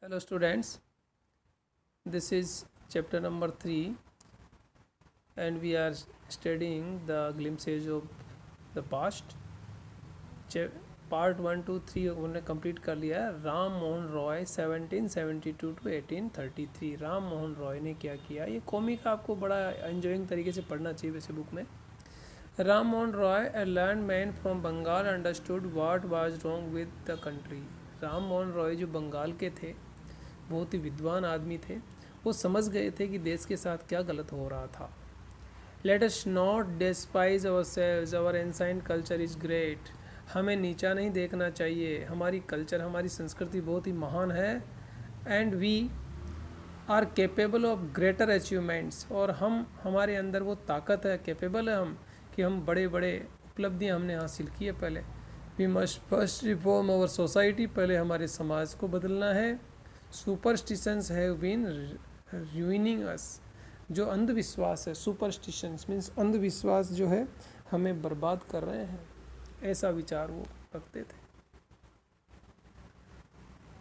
Hello students, this is chapter number 3 and we are studying the glimpses of the past. Part 1 2 3 उन्होंने complete कर लिया है। Ram Mohan Roy 1772 to 1833। Ram Mohan Roy ने क्या किया, ये कॉमिक आपको बड़ा एंजॉइंग तरीके से पढ़ना चाहिए वैसे बुक में। Ram Mohan Roy a land man from Bengal understood what was wrong with the country. Ram Mohan Roy जो बंगाल के थे, बहुत ही विद्वान आदमी थे, वो समझ गए थे कि देश के साथ क्या गलत हो रहा था। Let us not despise ourselves, our ancient culture is great. हमें नीचा नहीं देखना चाहिए, हमारी कल्चर, हमारी संस्कृति बहुत ही महान है। And we are capable of greater achievements, और हमारे अंदर वो ताकत है, कैपेबल है हम कि हम बड़े बड़े उपलब्धियाँ हमने हासिल की है। पहले we must first reform our society, पहले हमारे समाज को बदलना है। Superstitions have been ruining us, जो अंधविश्वास है, सुपरस्टिशंस मीन्स अंधविश्वास जो है हमें बर्बाद कर रहे हैं, ऐसा विचार वो रखते थे।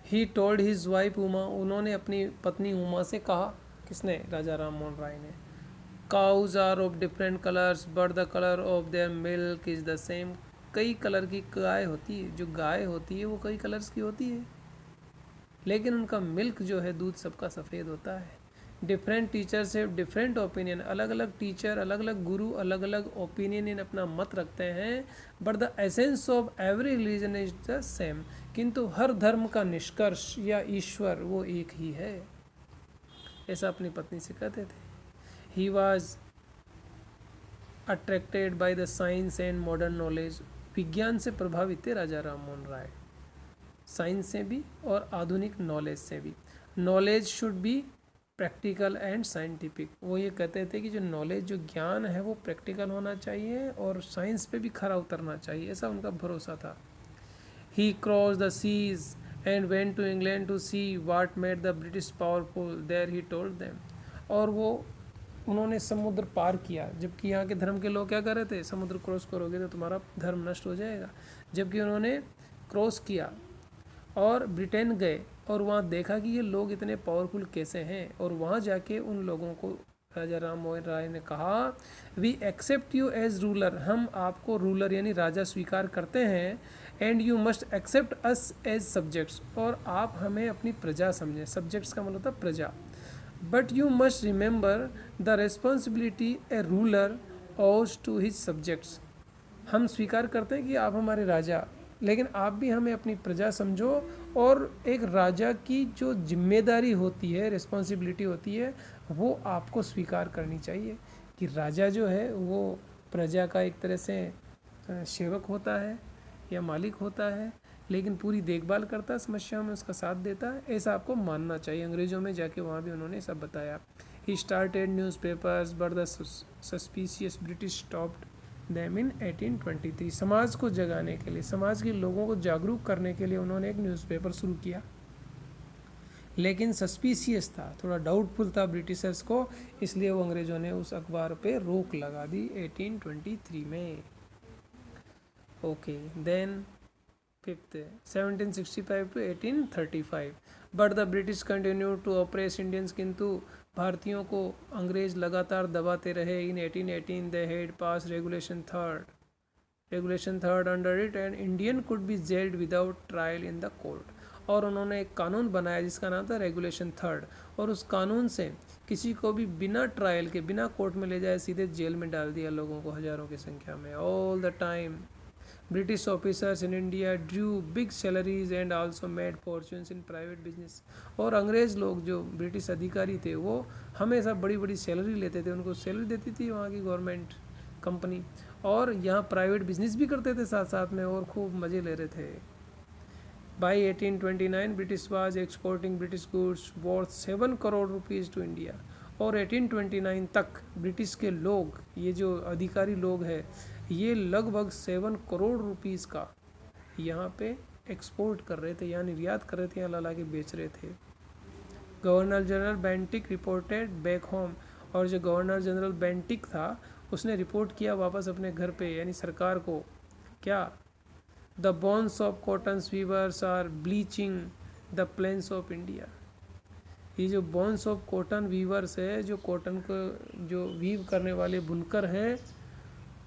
He told his wife Uma, उन्होंने अपनी पत्नी उमा से कहा, किसने? राजा राम मोहन राय ने। Cows are of different colours but the colour of their milk is the same. कई कलर की गाय होती है, जो गाय होती है वो कई कलर्स की होती है, लेकिन उनका मिल्क जो है, दूध सबका सफ़ेद होता है। Different teachers have different opinion, अलग अलग टीचर, अलग अलग गुरु अलग अलग ओपिनियन इन अपना मत रखते हैं। But the essence of every religion is the same, किंतु हर धर्म का निष्कर्ष या ईश्वर वो एक ही है, ऐसा अपनी पत्नी से कहते थे। He was attracted by the science and modern knowledge, विज्ञान से प्रभावित थे राजा राम मोहन राय, साइंस से भी और आधुनिक नॉलेज से भी। Knowledge should be practical and scientific, वो ये कहते थे कि जो नॉलेज, जो ज्ञान है वो प्रैक्टिकल होना चाहिए और साइंस पे भी खरा उतरना चाहिए, ऐसा उनका भरोसा था। He cross the seas and went to England to see what made the British powerful there, he told them. और वो उन्होंने समुद्र पार किया, जबकि यहाँ के धर्म के लोग क्या कर रहे थे, समुद्र क्रॉस करोगे तो तुम्हारा धर्म नष्ट हो जाएगा। जबकि उन्होंने क्रॉस किया और ब्रिटेन गए और वहाँ देखा कि ये लोग इतने पावरफुल कैसे हैं, और वहाँ जाके उन लोगों को राजा राम मोहन राय ने कहा, we accept you as ruler, हम आपको रूलर यानी राजा स्वीकार करते हैं। And you must accept us as subjects, और आप हमें अपनी प्रजा समझें। सब्जेक्ट्स का मतलब था प्रजा। But you must remember the responsibility A ruler ओज टू हिज सब्जेक्ट्स, हम स्वीकार करते हैं कि आप हमारे राजा, लेकिन आप भी हमें अपनी प्रजा समझो। और एक राजा की जो जिम्मेदारी होती है, रिस्पॉन्सिबिलिटी होती है, वो आपको स्वीकार करनी चाहिए कि राजा जो है वो प्रजा का एक तरह से सेवक होता है या मालिक होता है, लेकिन पूरी देखभाल करता है, समस्याओं में उसका साथ देता है, ऐसा आपको मानना चाहिए। अंग्रेज़ों में जाके वहाँ भी उन्होंने सब बताया। He started news papers but the suspicious British stopped them in 1823। समाज को जगाने के लिए, समाज के लोगों को जागरूक करने के लिए उन्होंने एक न्यूज़पेपर शुरू किया, लेकिन सस्पिशियस था, थोड़ा डाउटफुल था ब्रिटिशर्स को, इसलिए वो अंग्रेज़ों ने उस अखबार पे रोक लगा दी 1823 में। Okay, then fifth 1765 to 1835। But the British continue to oppress Indians, किंतु भारतीयों को अंग्रेज लगातार दबाते रहे। In 1818 they had pass regulation third under it and Indian could be jailed without trial in the court. और उन्होंने एक कानून बनाया जिसका नाम था रेगुलेशन थर्ड, और उस कानून से किसी को भी बिना ट्रायल के, बिना कोर्ट में ले जाए, सीधे जेल में डाल दिया लोगों को, हज़ारों की संख्या में। All the time British officers in India drew big salaries and also made fortunes in private business। और अंग्रेज़ लोग, जो ब्रिटिश अधिकारी थे, वो हमेशा बड़ी बड़ी सैलरी लेते थे, उनको सैलरी देती थी वहाँ की गवर्नमेंट कंपनी, और यहाँ प्राइवेट बिजनेस भी करते थे साथ साथ में, और खूब मज़े ले रहे थे। By 1829 British was exporting British goods worth 7 crore rupees to India. और 1829 तक ब्रिटिश के लोग, ये जो अधिकारी लोग हैं, ये लगभग 7 करोड़ रुपीज़ का यहाँ पे एक्सपोर्ट कर रहे थे, यहाँ निर्यात कर रहे थे, यहाँ ला के बेच रहे थे। Governor general Bentinck reported back home, और जो गवर्नर जनरल बेंटिक था उसने रिपोर्ट किया वापस अपने घर पे, यानी सरकार को, क्या? The bones of cotton weavers are bleaching the plains of India. ये जो बोन्स ऑफ कॉटन वीवर्स है, जो कॉटन को जो वीव करने वाले बुनकर हैं,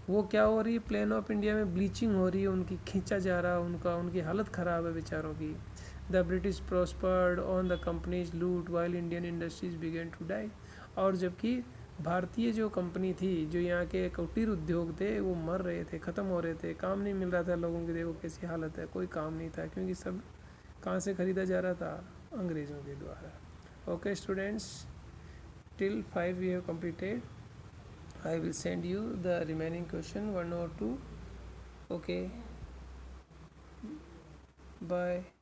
वो क्या हो रही है, प्लेन ऑफ इंडिया में ब्लीचिंग हो रही है, उनकी खींचा जा रहा है, उनकी हालत ख़राब है बेचारों की। The British prospered on the companies loot while Indian industries began to die. और जबकि भारतीय जो कंपनी थी, जो यहाँ के कुटीर उद्योग थे, वो मर रहे थे, ख़त्म हो रहे थे, काम नहीं मिल रहा था लोगों की। देखो कैसी हालत है, कोई काम नहीं था, क्योंकि सब कहाँ से ख़रीदा जा रहा था, अंग्रेज़ों के द्वारा। Okay students, till 5 we have completed. I will send you the remaining question 1 or 2. Okay, bye.